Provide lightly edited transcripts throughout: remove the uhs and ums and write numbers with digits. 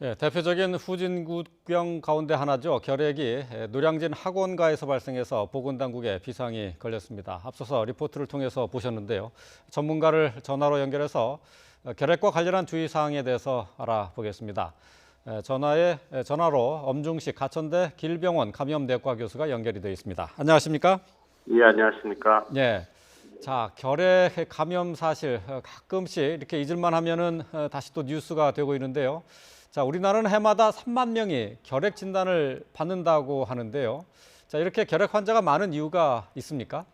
예, 대표적인 후진국병 가운데 하나죠. 결핵이 노량진 학원가에서 발생해서 보건당국에 비상이 걸렸습니다. 앞서서 리포트를 통해서 보셨는데요. 전문가를 전화로 연결해서 결핵과 관련한 주의사항에 대해서 알아보겠습니다. 전화로 엄중식 가천대 길병원 감염내과 교수가 연결이 되어 있습니다. 안녕하십니까? 예, 안녕하십니까. 예. 자, 결핵 감염 사실 가끔씩 이렇게 잊을만 하면은 다시 또 뉴스가 되고 있는데요. 자, 우리나라는 해마다 3만 명이 결핵 진단을 받는다고 하는데요. 자, 이렇게 결핵 환자가 많은 이유가 있습니까?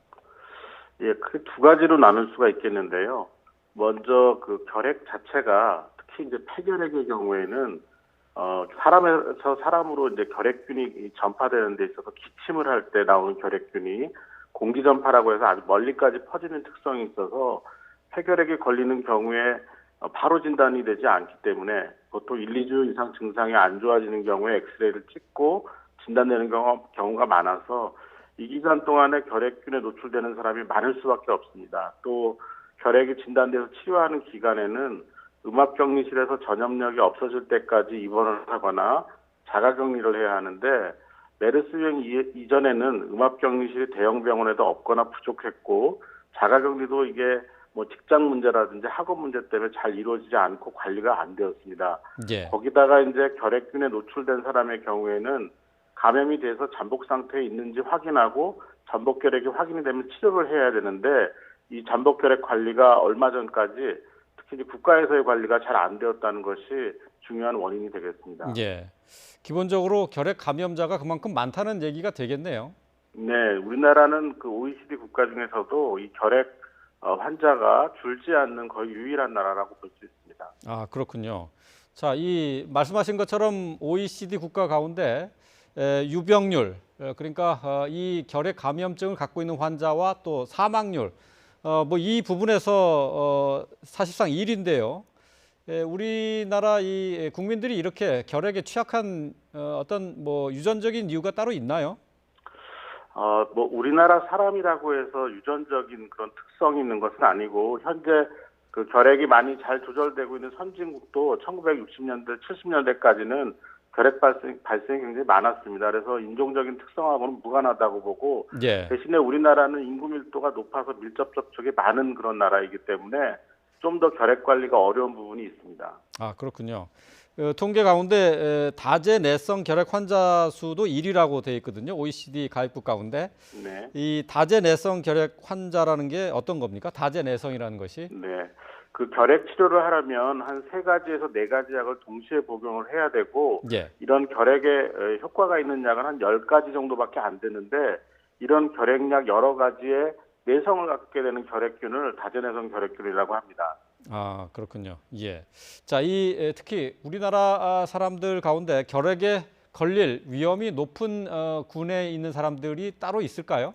예, 크게 두 가지로 나눌 수가 있겠는데요. 먼저 그 결핵 자체가 특히 이제 폐결핵의 경우에는 사람에서 사람으로 이제 결핵균이 전파되는 데 있어서 기침을 할 때 나오는 결핵균이 공기 전파라고 해서 아주 멀리까지 퍼지는 특성이 있어서 폐결핵에 걸리는 경우에 바로 진단이 되지 않기 때문에 보통 1, 2주 이상 증상이 안 좋아지는 경우에 엑스레이를 찍고 진단되는 경우가 많아서 이 기간 동안에 결핵균에 노출되는 사람이 많을 수밖에 없습니다. 또 결핵이 진단돼서 치료하는 기간에는 음압격리실에서 전염력이 없어질 때까지 입원을 하거나 자가격리를 해야 하는데 메르스 유행 이전에는 음압격리실이 대형 병원에도 없거나 부족했고 자가격리도 이게 뭐 직장 문제라든지 학업 문제 때문에 잘 이루어지지 않고 관리가 안 되었습니다. 예. 거기다가 이제 결핵균에 노출된 사람의 경우에는 감염이 돼서 잠복 상태에 있는지 확인하고 잠복 결핵이 확인이 되면 치료를 해야 되는데 이 잠복 결핵 관리가 얼마 전까지 특히 이제 국가에서의 관리가 잘 안 되었다는 것이 중요한 원인이 되겠습니다. 예. 기본적으로 결핵 감염자가 그만큼 많다는 얘기가 되겠네요. 네, 우리나라는 그 OECD 국가 중에서도 이 결핵 환자가 줄지 않는 거의 유일한 나라라고 볼 수 있습니다. 아, 그렇군요. 자, 이 말씀하신 것처럼 OECD 국가 가운데 유병률, 그러니까 이 결핵 감염증을 갖고 있는 환자와 또 사망률, 뭐 이 부분에서 사실상 1위인데요. 우리나라 이 국민들이 이렇게 결핵에 취약한 어떤 뭐 유전적인 이유가 따로 있나요? 뭐 우리나라 사람이라고 해서 유전적인 그런 특성이 있는 것은 아니고 현재 그 결핵이 많이 잘 조절되고 있는 선진국도 1960년대, 70년대까지는 결핵 발생이 굉장히 많았습니다. 그래서 인종적인 특성하고는 무관하다고 보고 예. 대신에 우리나라는 인구 밀도가 높아서 밀접 접촉이 많은 그런 나라이기 때문에 좀 더 결핵 관리가 어려운 부분이 있습니다. 아, 그렇군요. 통계 가운데 다제 내성 결핵 환자 수도 1위라고 되어 있거든요. OECD 가입국 가운데. 네. 이 다제 내성 결핵 환자라는 게 어떤 겁니까? 다제 내성이라는 것이? 네. 그 결핵 치료를 하려면 한 3가지에서 4가지 약을 동시에 복용을 해야 되고 예. 이런 결핵에 효과가 있는 약은 한 10가지 정도밖에 안 되는데 이런 결핵약 여러 가지의 내성을 갖게 되는 결핵균을 다제내성 결핵균이라고 합니다. 아, 그렇군요. 예. 자, 특히 우리나라 사람들 가운데 결핵에 걸릴 위험이 높은 군에 있는 사람들이 따로 있을까요?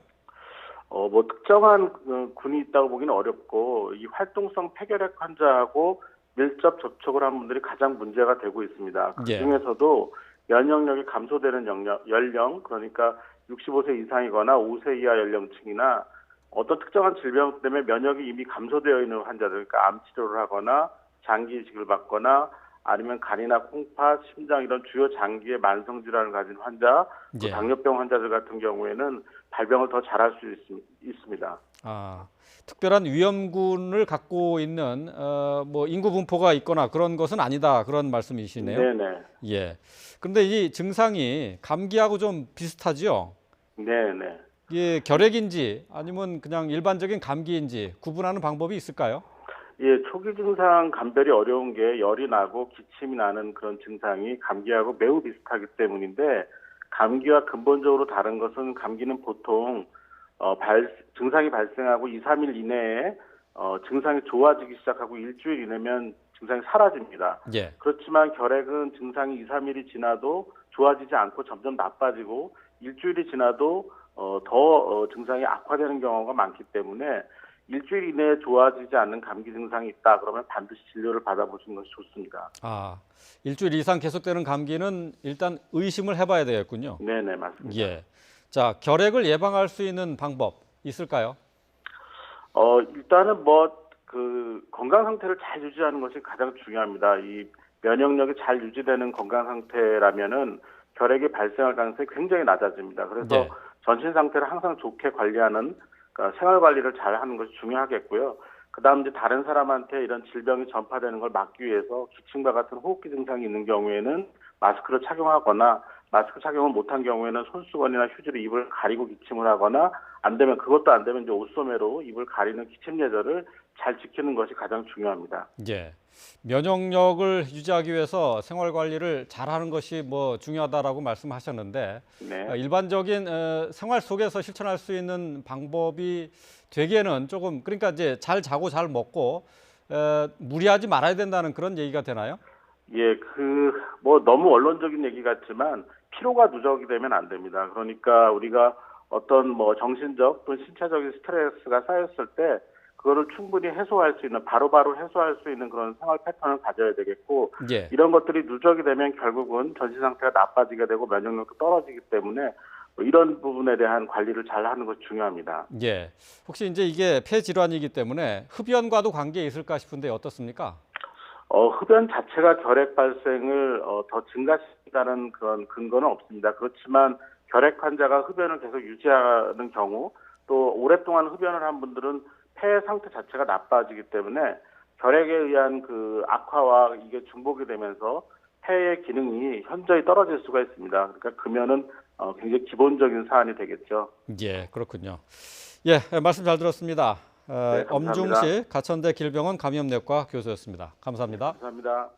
뭐 특정한 군이 있다고 보기는 어렵고 이 활동성 폐결핵 환자하고 밀접 접촉을 한 분들이 가장 문제가 되고 있습니다. 그 예. 중에서도 면역력이 감소되는 연령, 그러니까 65세 이상이거나 5세 이하 연령층이나 어떤 특정한 질병 때문에 면역이 이미 감소되어 있는 환자들, 그러니까 암 치료를 하거나 장기 이식을 받거나 아니면 간이나 콩팥, 심장 이런 주요 장기의 만성 질환을 가진 환자, 또 예. 당뇨병 환자들 같은 경우에는 발병을 더 잘할 수 있습니다. 아, 특별한 위험군을 갖고 있는 뭐 인구 분포가 있거나 그런 것은 아니다. 그런 말씀이시네요. 네네. 예. 그런데 이 증상이 감기하고 좀 비슷하죠? 네네. 이게 결핵인지 아니면 그냥 일반적인 감기인지 구분하는 방법이 있을까요? 예, 초기 증상 감별이 어려운 게 열이 나고 기침이 나는 그런 증상이 감기하고 매우 비슷하기 때문인데 감기와 근본적으로 다른 것은 감기는 보통 증상이 발생하고 2, 3일 이내에 증상이 좋아지기 시작하고 일주일 이내면 증상이 사라집니다. 예. 그렇지만 결핵은 증상이 2, 3일이 지나도 좋아지지 않고 점점 나빠지고 일주일이 지나도 더 증상이 악화되는 경우가 많기 때문에 일주일 이내에 좋아지지 않는 감기 증상이 있다 그러면 반드시 진료를 받아보시는 것이 좋습니다. 아, 일주일 이상 계속되는 감기는 일단 의심을 해봐야 되겠군요. 네네, 맞습니다. 예. 자, 결핵을 예방할 수 있는 방법 있을까요? 일단은 그 건강 상태를 잘 유지하는 것이 가장 중요합니다. 이 면역력이 잘 유지되는 건강 상태라면은 결핵이 발생할 가능성이 굉장히 낮아집니다. 그래서 네. 전신 상태를 항상 좋게 관리하는 그러니까 생활 관리를 잘 하는 것이 중요하겠고요. 그다음 이제 다른 사람한테 이런 질병이 전파되는 걸 막기 위해서 기침과 같은 호흡기 증상이 있는 경우에는 마스크를 착용하거나 마스크 착용을 못한 경우에는 손수건이나 휴지로 입을 가리고 기침을 하거나 안 되면 그것도 안 되면 이제 옷소매로 입을 가리는 기침 예절을 잘 지키는 것이 가장 중요합니다. 예. 면역력을 유지하기 위해서 생활 관리를 잘하는 것이 뭐 중요하다라고 말씀하셨는데 네. 일반적인 생활 속에서 실천할 수 있는 방법이 되기에는 조금 그러니까 이제 잘 자고 잘 먹고 무리하지 말아야 된다는 그런 얘기가 되나요? 예, 뭐 너무 원론적인 얘기 같지만 피로가 누적이 되면 안 됩니다. 그러니까 우리가 어떤 뭐 정신적 또는 신체적인 스트레스가 쌓였을 때 그거를 충분히 해소할 수 있는 바로바로 해소할 수 있는 그런 생활 패턴을 가져야 되겠고 예. 이런 것들이 누적이 되면 결국은 전신 상태가 나빠지게 되고 면역력도 떨어지기 때문에 뭐 이런 부분에 대한 관리를 잘 하는 것이 중요합니다. 예. 혹시 이제 이게 폐 질환이기 때문에 흡연과도 관계 있을까 싶은데 어떻습니까? 흡연 자체가 결핵 발생을 더 증가시킨다는 그런 근거는 없습니다. 그렇지만 결핵 환자가 흡연을 계속 유지하는 경우 또 오랫동안 흡연을 한 분들은 폐 상태 자체가 나빠지기 때문에 결핵에 의한 그 악화와 이게 중복이 되면서 폐의 기능이 현저히 떨어질 수가 있습니다. 그러니까 금연은 굉장히 기본적인 사안이 되겠죠. 예, 그렇군요. 예, 말씀 잘 들었습니다. 네, 감사합니다. 엄중식 가천대 길병원 감염내과 교수였습니다. 감사합니다. 감사합니다.